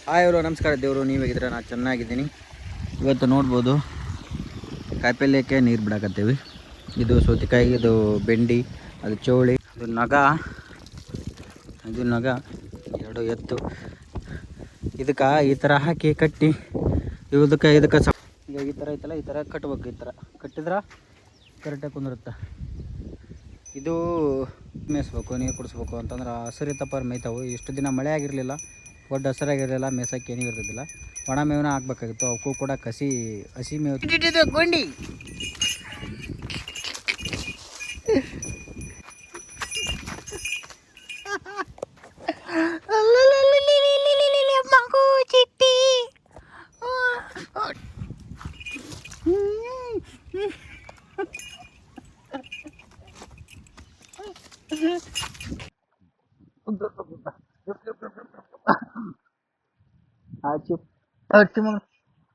Hi ಅವರು ನಮಸ್ಕಾರ ದೇವರು, ನೀವು ಹೇಗಿದ್ರೆ ನಾನು ಚೆನ್ನಾಗಿದ್ದೀನಿ. ಇವತ್ತು ನೋಡ್ಬೋದು ಕಾಯಿಪಲ್ಯಕ್ಕೆ ನೀರು ಬಿಡಾಕತ್ತೀವಿ. ಇದು ಸೌತೆಕಾಯಿ, ಇದು ಬೆಂಡಿ, ಅದು ಚೌಳಿ, ಇದು ನಗ ಎರಡು ಎತ್ತು. ಇದಕ್ಕೆ ಈ ಥರ ಹಾಕಿ ಕಟ್ಟಿ ಇದಕ್ಕೆ ಈಗ ಈ ಥರ ಐತಲ್ಲ, ಈ ಥರ ಕಟ್ಬೇಕು. ಈ ಥರ ಕಟ್ಟಿದ್ರೆ ಕರೆಕ್ಟಾಗಿ ಕುಂದಿರುತ್ತೆ. ಇದು ಮೇಯಿಸ್ಬೇಕು, ನೀರು ಕುಡಿಸ್ಬೇಕು ಅಂತಂದ್ರೆ ಹಸಿರಿತಪ್ಪ ಮೇಯ್ತಾವು. ಇಷ್ಟು ದಿನ ಮಳೆ ಆಗಿರಲಿಲ್ಲ, ದೊಡ್ಡ ಹಸಿರಾಗಿರಲಿಲ್ಲ, ಮೇಯ್ಸೋಕ್ಕೆ ಏನೂ ಇರ್ತಿದ್ದಿಲ್ಲ. ಒಣ ಮೇವನ ಹಾಕ್ಬೇಕಾಗಿತ್ತು. ಅವಕ್ಕೂ ಕೂಡ ಹಸಿ ಮೇವು ಗೊಂಡಿ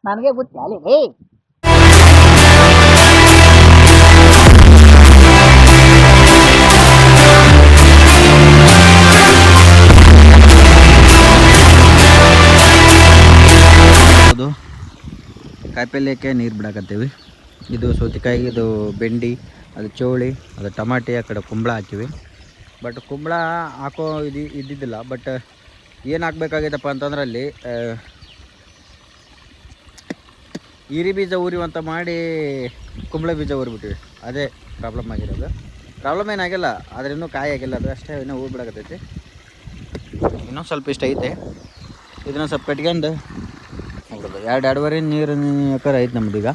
ನನಗೆ ಗೊತ್ತಿಲ್ಲ. ಕಾಯಿಪಲ್ಯಕ್ಕೆ ನೀರು ಬಿಡಾಕತ್ತೀವಿ. ಇದು ಸೌತೆಕಾಯಿ, ಇದು ಬೆಂಡಿ, ಅದು ಚೌಳಿ, ಅದು ಟಮಾಟಿ, ಆ ಕಡೆ ಕುಂಬಳ ಹಾಕಿವಿ. ಬಟ್ ಕುಂಬಳ ಹಾಕೋ ಇದ್ದಿದ್ದಿಲ್ಲ. ಬಟ್ ಏನು ಹಾಕ್ಬೇಕಾಗಿತ್ತಪ್ಪ ಅಂತಂದ್ರೆ ಅಲ್ಲಿ ಹೀರಿ ಬೀಜ ಊರಿವಂತ ಮಾಡಿ ಕುಂಬಳ ಬೀಜ ಊರಿಬಿಟ್ಟಿವಿ. ಅದೇ ಪ್ರಾಬ್ಲಮ್ ಆಗಿರೋದು. ಪ್ರಾಬ್ಲಮ್ ಏನಾಗಿಲ್ಲ, ಆದರೆ ಇನ್ನೂ ಕಾಯಿ ಆಗಿಲ್ಲ. ಅದು ಅಷ್ಟೇ, ಇನ್ನೂ ಹೂ ಬಿಡಾಕತ್ತೈತಿ. ಇನ್ನೂ ಸ್ವಲ್ಪ ಇಷ್ಟ ಐತೆ. ಇದನ್ನ ಸ್ವಲ್ಪ ಕಟ್ಕೊಂಡು ನೋಡೋದು. ಎರಡೂವರೆ ನೀರಿನ ಎಕರೆ ಐತೆ ನಮ್ದು. ಈಗ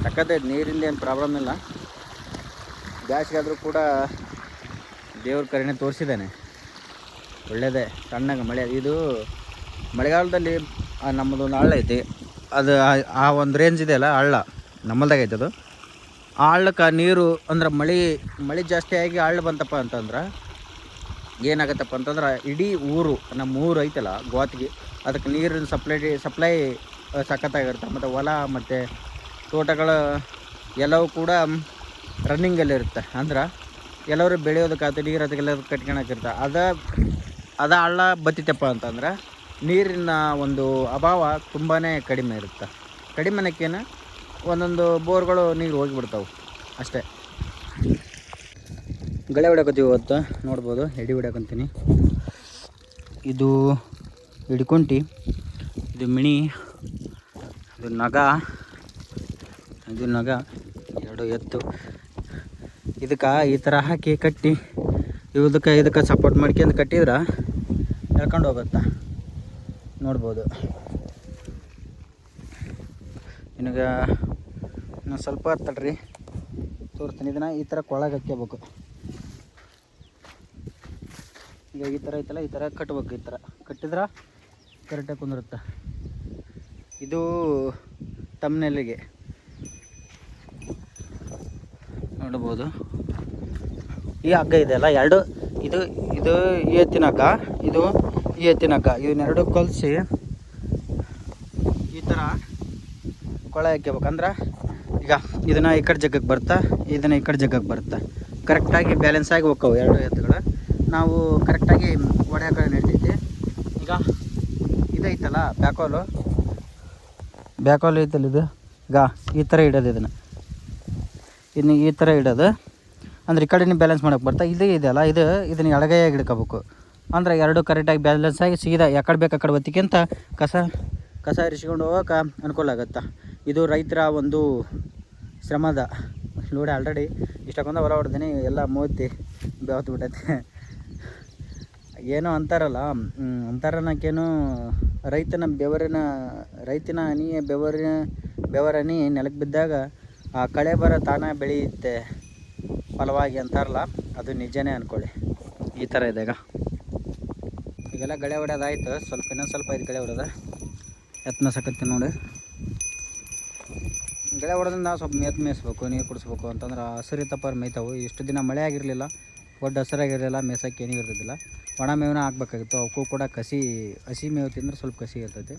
ಸಕ್ಕತ್ತೈತೆ, ನೀರಿಂದ ಏನು ಪ್ರಾಬ್ಲಮ್ ಇಲ್ಲ. ಬ್ಯಾಸ್ಗಾದರೂ ಕೂಡ ದೇವ್ರ ಕರುಣೆ ತೋರಿಸಿದ್ದಾನೆ, ಒಳ್ಳೆಯದೇ. ಸಣ್ಣಗೆ ಮಳೆ, ಇದು ಮಳೆಗಾಲದಲ್ಲಿ ನಮ್ಮದೊಂದು ಹಳ್ಳ ಐತಿ. ಅದು ಆ ಒಂದು ರೇಂಜ್ ಇದೆಯಲ್ಲ, ಹಳ್ಳ ನಮ್ಮಲ್ದಾಗ ಐತೆ. ಅದು ಆ ಹಳ್ಳಕ್ಕೆ ನೀರು ಅಂದ್ರೆ ಮಳೆ ಜಾಸ್ತಿ ಆಗಿ ಹಳ್ಳ ಬಂತಪ್ಪ ಅಂತಂದ್ರೆ ಏನಾಗತ್ತಪ್ಪ ಅಂತಂದ್ರೆ ಇಡೀ ಊರು, ನಮ್ಮ ಊರು ಐತಲ್ಲ ಗೋತಿಗೆ, ಅದಕ್ಕೆ ನೀರಿನ ಸಪ್ಲೈ ಸಖತ್ತಾಗಿರುತ್ತೆ. ಮತ್ತು ಹೊಲ ಮತ್ತು ತೋಟಗಳು ಎಲ್ಲವೂ ಕೂಡ ರನ್ನಿಂಗಲ್ಲಿರುತ್ತೆ. ಅಂದ್ರೆ ಎಲ್ಲರೂ ಬೆಳೆಯೋದಕ್ಕಾಯ್ತು, ನೀರು ಅದಕ್ಕೆಲ್ಲ ಕಟ್ಕೊಳಕ್ಕಿರ್ತ. ಅದ ಹಳ್ಳ ಬತ್ತಿತಪ್ಪ ಅಂತಂದ್ರೆ ನೀರಿನ ಒಂದು ಅಭಾವ ತುಂಬಾ ಕಡಿಮೆ ಇರುತ್ತೆ. ಕಡಿಮೆನಕ್ಕೇನು ಒಂದೊಂದು ಬೋರ್ಗಳು ನೀರು ಹೋಗಿಬಿಡ್ತಾವೆ ಅಷ್ಟೇ. ಗಳೆ ಹೊಡ್ಯಾಕತ್ತೀವಿ ಇವತ್ತು. ನೋಡ್ಬೋದು, ಎಡಿ ಹೊಡ್ಯಾಕಂತೀನಿ. ಇದು ಹಿಡ್ಕೊಂಟಿ, ಇದು ಮಿಣಿ, ಇದು ನಗ ಎರಡು ಎತ್ತು. ಇದಕ್ಕೆ ಈ ಥರ ಹಾಕಿ ಕಟ್ಟಿ ಇದಕ್ಕೆ ಸಪೋರ್ಟ್ ಮಾಡ್ಕೊಂಡು ಕಟ್ಟಿದ್ರೆ ಎಳ್ಕೊಂಡು ಹೋಗುತ್ತೆ. ನೋಡ್ಬೋದು. ನಿನಗೆ ಇನ್ನೂ ಸ್ವಲ್ಪ ತಡ್ರಿ, ತೋರಿಸ್ತೀನಿ. ಇದನ್ನು ಈ ಥರ ಕೊಳಗೆ ಹಾಕ್ಕೋಬೇಕು. ಈಗ ಈ ಥರ ಐತಲ್ಲ, ಈ ಥರ ಕಟ್ಬೇಕು. ಈ ಥರ ಕಟ್ಟಿದ್ರೆ ಕರೆಕ್ಟಾಗಿ ಕುಂದಿರುತ್ತೆ. ಇದು ತಮ್ಮನೆಲ್ಲಿಗೆ ನೋಡ್ಬೋದು. ಈ ಹಗ್ಗ ಇದೆಯಲ್ಲ, ಎರಡು ಇದು ಈ ಎತ್ತಿನ ಹಗ್ಗ, ಇದು ಈ ಎತ್ತಿನ ಹಗ್ಗ. ಇವನ್ನೆರಡು ಕಲಿಸಿ ಈ ಥರ ಕೊಳ ಹಾಕ್ಕೋಬೇಕು. ಅಂದ್ರೆ ಈಗ ಇದನ್ನು ಈ ಕಡೆ ಜಗ್ಗಕ್ಕೆ ಬರ್ತಾ, ಇದನ್ನು ಈ ಕಡೆ ಜಗ್ಗಕ್ಕೆ ಬರುತ್ತೆ. ಕರೆಕ್ಟಾಗಿ ಬ್ಯಾಲೆನ್ಸ್ ಆಗಿ ಹೋಗ್ತಾವೆ ಎರಡು ಎತ್ತುಗಳು. ನಾವು ಕರೆಕ್ಟಾಗಿ ಹೊಡ್ಯಾಕ ನಡೀತೈತಿ. ಈಗ ಇದೈತಲ್ಲ ಬ್ಯಾಕೋಲು ಐತಲ್ಲ, ಇದು ಈಗ ಈ ಥರ ಇಡೋದು. ಇದನ್ನು ಈ ಥರ ಇಡೋದು ಅಂದ್ರೆ ಈ ಕಡೆ ಬ್ಯಾಲೆನ್ಸ್ ಮಾಡೋಕೆ ಬರ್ತಾ. ಇದು ಇದೆಯಲ್ಲ, ಇದನ್ನು ಎಡಗೈಯಾಗಿ ಹಿಡ್ಕೋಬೇಕು. ಅಂದ್ರೆ ಎರಡು ಕರೆಕ್ಟಾಗಿ ಬ್ಯಾಲೆನ್ಸ್ ಆಗಿ ಸೀದಾ ಯಾಕಡೆ ಬೇಕು ಆ ಕಡೆ ಒತ್ತಿಕ್ಕಿಂತ ಕಸ ಇರಿಸ್ಕೊಂಡು ಹೋಗೋಕೆ ಅನುಕೂಲ ಆಗುತ್ತೆ. ಇದು ರೈತರ ಒಂದು ಶ್ರಮದ ನೋಡಿ. ಆಲ್ರೆಡಿ ಇಷ್ಟಕ್ಕೊಂದು ಹೊಲ ಹೊಡೆದೀನಿ, ಎಲ್ಲ ಮೂತಿ ಬೆವತ್ತು ಬಿಟ್ಟೈತೆ. ಏನೋ ಅಂತಾರನಕ್ಕೇನು, ರೈತನ ಹನಿಯ ಬೆವರನಿ ನೆಲಕ್ಕೆ ಬಿದ್ದಾಗ ಆ ಕಳೆ ಬರ ತಾನ ಬೆಳೆಯುತ್ತೆ ಫಲವಾಗಿ ಅಂತಾರಲ್ಲ, ಅದು ನಿಜನೇ ಅಂದ್ಕೊಳ್ಳಿ. ಈ ಥರ ಇದೆ. ಈಗೆಲ್ಲ ಗಳೆ ಹೊಡೆಯೋದಾಯ್ತು. ಇನ್ನೊಂದು ಸ್ವಲ್ಪ ಐದು ಗಳೆ ಹೊಡೆದ ಎತ್ತನ ಸಕತ್ತಿ ನೋಡಿ. ಗಳೆ ಹೊಡೆದಿಂದ ಸ್ವಲ್ಪ ಮೇಯಿಸ್ಬೇಕು, ನೀರು ಕುಡಿಸ್ಬೇಕು ಅಂತಂದ್ರೆ ಹಸಿರಿತಪ್ಪ ಮೇಯ್ತಾವು. ಇಷ್ಟು ದಿನ ಮಳೆ ಆಗಿರಲಿಲ್ಲ, ದೊಡ್ಡ ಹಸಿರಾಗಿರಲಿಲ್ಲ, ಮೇಯ್ಸೋಕ್ಕೆ ಏನೂ ಇರ್ತಿದ್ದಿಲ್ಲ. ಒಣ ಮೇವನ ಹಾಕ್ಬೇಕಾಗಿತ್ತು. ಅವಕ್ಕೂ ಕೂಡ ಹಸಿ ಮೇವು ತಿಂದ್ರೆ ಸ್ವಲ್ಪ ಕಸಿ ಇರ್ತೈತಿ.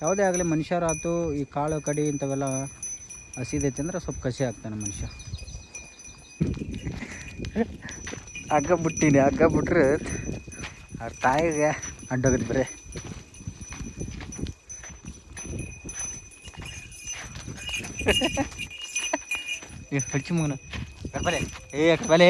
ಯಾವುದೇ ಆಗಲಿ ಮನುಷ್ಯರಾಯ್ತು, ಈ ಕಾಳು ಕಡಿ ಇಂಥವೆಲ್ಲ ಹಸಿದೈತಿ ಅಂದ್ರೆ ಸ್ವಲ್ಪ ಕಸಿ ಆಗ್ತಾನೆ ಮನುಷ್ಯ. ಹಗ್ಗ ಬಿಟ್ಟಿನಿ, ಹಗ್ಗ ಬಿಟ್ರೆ ಅವ್ರ ತಾಯಿಗೆ ಅಡ್ಡೋಗತ್ತೆ ಬರೀ. ಹಚ್ಚಿ ಮಗನ ಕರ್ಬಲೆ ಕರ್ಬಲೆ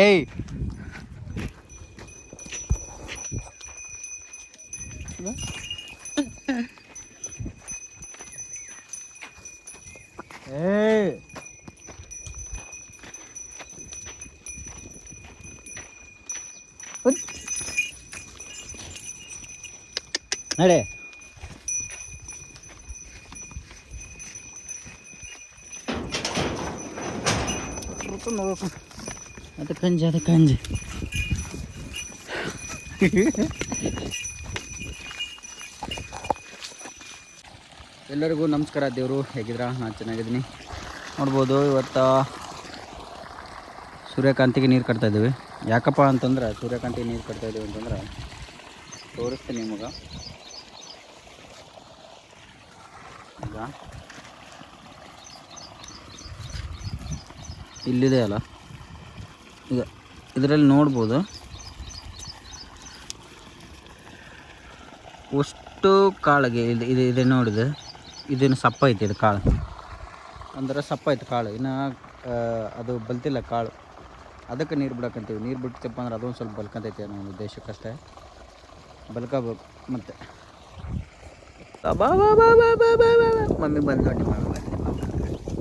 ನಡೆ ಅದು ಕಂಜಿ ಎಲ್ಲರಿಗೂ ನಮಸ್ಕಾರ. ದೇವರು ಹೇಗಿದ್ರ? ನಾನು ಚೆನ್ನಾಗಿದ್ದೀನಿ. ನೋಡ್ಬೋದು ಇವತ್ತು ಸೂರ್ಯಕಾಂತಿಗೆ ನೀರು ಕಟ್ತಾಯಿದ್ದೀವಿ. ಯಾಕಪ್ಪ ಅಂತಂದ್ರೆ ಸೂರ್ಯಕಾಂತಿಗೆ ನೀರು ಕಟ್ತಾಯಿದ್ದೀವಿ ಅಂತಂದ್ರೆ ತೋರಿಸ್ತೀನಿ ನಿಮಗೆ. ಈಗ ಇಲ್ಲಿದೆ ಅಲ್ಲ, ಈಗ ಇದರಲ್ಲಿ ನೋಡ್ಬೋದು ಅಷ್ಟು ಕಾಳಿಗೆ ಇದೆ ನೋಡಿದೆ. ಇದೇನು ಸಪ್ಪ ಐತಿ, ಇದು ಕಾಳು ಅಂದ್ರೆ ಸಪ್ಪ ಐತೆ ಕಾಳು. ಇನ್ನು ಅದು ಬಲ್ತಿಲ್ಲ ಕಾಳು, ಅದಕ್ಕೆ ನೀರು ಬಿಡಕ್ಕಂತೀವಿ. ನೀರು ಬಿಡ್ತಪ್ಪ ಅಂದ್ರೆ ಅದೊಂದು ಸ್ವಲ್ಪ ಬಲ್ಕಂತೈತಿ ಅನ್ನೋ ಉದ್ದೇಶಕ್ಕಷ್ಟೇ. ಬಲ್ಕೋಬೇಕು. ಮತ್ತು ಬಾ ಬಾ ಬಾ ಬಾ ಬಾ ಬಾ ಬಾ ಮಮ್ಮಿ ಬಂದು ನೋಡಿ.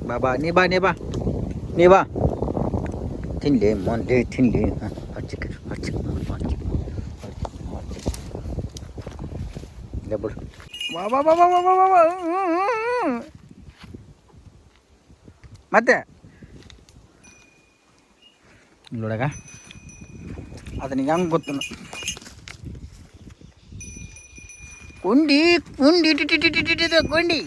ಬಾ ಬಾ ನೀ ಬಾ ನೀ ಬಾ ತಿನ್ಲಿ ಮೊಂದೆ ತಿನ್ಲಿ. ಇಲ್ಲ ಬಿಡು. ಬಾ ಬಾ ಬಾ ಬಾ ಬಾ ಬಾ ಬಾ ಮತ್ತೆ ನೋಡಗ ಅದನ್ನ ಹೆಂಗೆ ಗೊತ್ತು ಕುಂಡಿ ಕೊಂಡಿ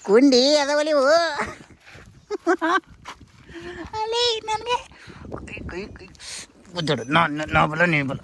ಕುಂಡಿ ಅದವಲಿವು ಅಲ್ಲಿ ನನಗೆ ಕೈ ಬುದ್ಧಡು ನಾ ಬಲ್ಲ ನೀ ಬಲ್ಲ.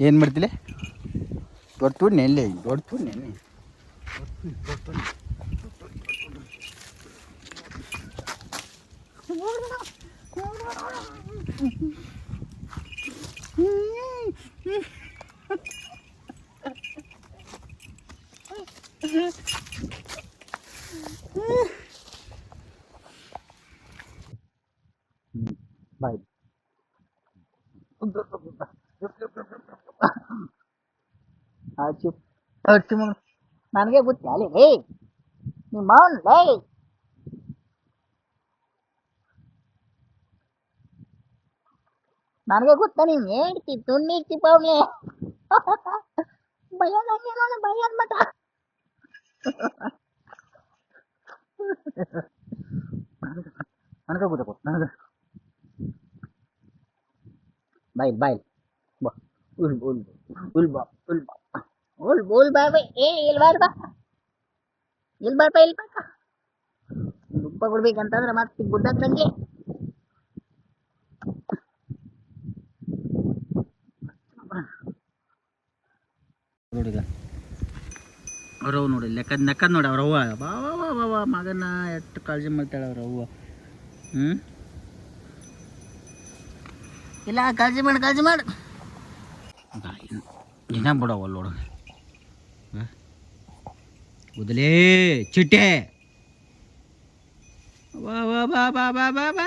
ಏನು ಮಾಡ್ತಿಲ್ಲ? ದೊಡ್ಡ ನೆಲ್ಲಿ ದೊಡ್ಡ ನೆನ್ನೆ ಬಾಯ್ ನನಗೆ ಗೊತ್ತ ಅಲ್ಲಿ ನಿಮ್ಮ ಮಾವನ್ ಲೇ ನನಗೆ ಗೊತ್ತಾ ನೀವು ಹೇಳ್ತಿ ತುಣ್ಣಿರ್ತಿ ಪಾವ್ಲೆ ಭಯ ಭಯ ಮತ ನನಗೆ ಗೊತ್ತ ನನಗೆ ಬಾಯ್ ಬಾಯ್ ಬಾ ಉಲ್ ಉಲ್ ಉಲ್ ಬಾ ಉಲ್ ಬಾ ಉಲ್ ಬಾ ಬೈ ಇಲ್ಲಿ ಬಾರ್ ಬಾ ಇಲ್ಲಿ ಬಾರ್ಪ ಇಲ್ಲಿ ಬಾರ್ಪ ಉಪ್ಪ ಕೊಡ್ಬೇಕಂತಂದ್ರೆ ಮತ್ತೆ ಗುದ್ದಾಕ್ದಂಗೆ ನೋಡಿದ ಅವ್ರವ್ವ ನೋಡಿ ನೆಕ್ಕದ್ ನೋಡಿ ಅವ್ರವ್ವ ಬಾ ವಾ ವಾ ವಾ ವಾ ಮಗನ ಎಷ್ಟು ಕಾಳಜಿ ಮಾಡ್ತಾಳೆ ಅವ್ರವ್ವ. ಇಲ್ಲ ಕಾಳಜಿ ಮಾಡು ದಿನ ಬಿಡವಲ್ಲ ನೋಡು ಉದಲೇ ಚಿಟ್ಟೆ ಬಾ ಬಾ ಬಾ ಬಾ ಬಾ ಬಾ ಬಾ